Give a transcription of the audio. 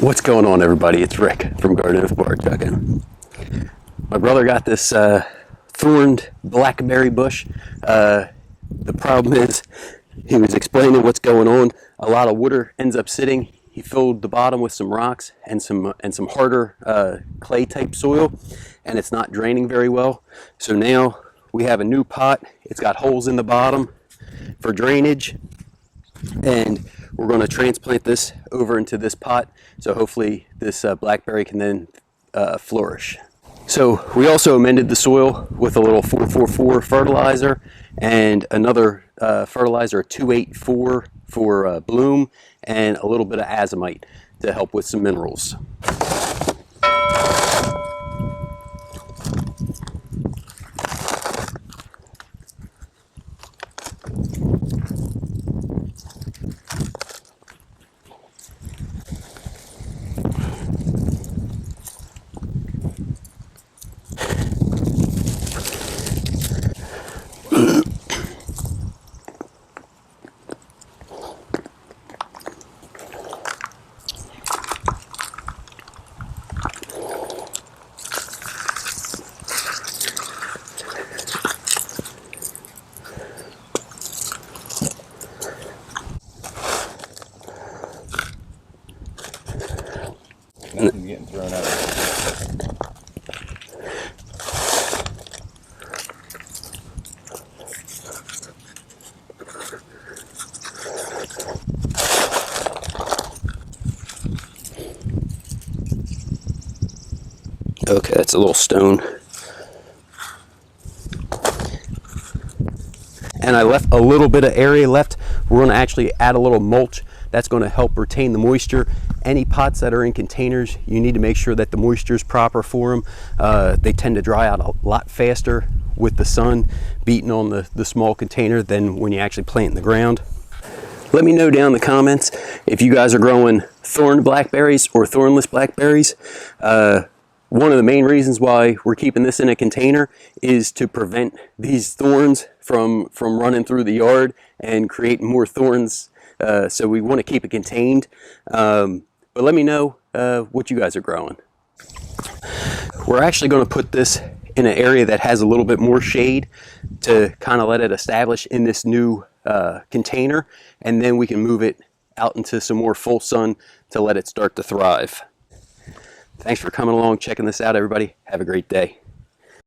What's going on, everybody? It's Rick from Garden of Barchuckin. My brother got this thorned blackberry bush. The problem is, he was explaining what's going on. A lot of water ends up sitting. He filled the bottom with some rocks and some harder clay type soil, and it's not draining very well. So now we have a new pot. It's got holes in the bottom for drainage, and we're going to transplant this over into this pot, so hopefully this blackberry can then flourish. So we also amended the soil with a little 444 fertilizer and another fertilizer 284 for bloom, and a little bit of azomite to help with some minerals. Nothing's getting thrown out. Okay, that's a little stone. And I left a little bit of area left. We're going to actually add a little mulch. That's going to help retain the moisture. Any pots that are in containers, you need to make sure that the moisture is proper for them. They tend to dry out a lot faster with the sun beating on the small container than when you actually plant in the ground. Let me know down in the comments if you guys are growing thorned blackberries or thornless blackberries. One of the main reasons why we're keeping this in a container is to prevent these thorns from running through the yard and creating more thorns. So we want to keep it contained. But let me know what you guys are growing. We're actually going to put this in an area that has a little bit more shade to kind of let it establish in this new container, and then we can move it out into some more full sun to let it start to thrive. Thanks for coming along, checking this out, everybody. Have a great day.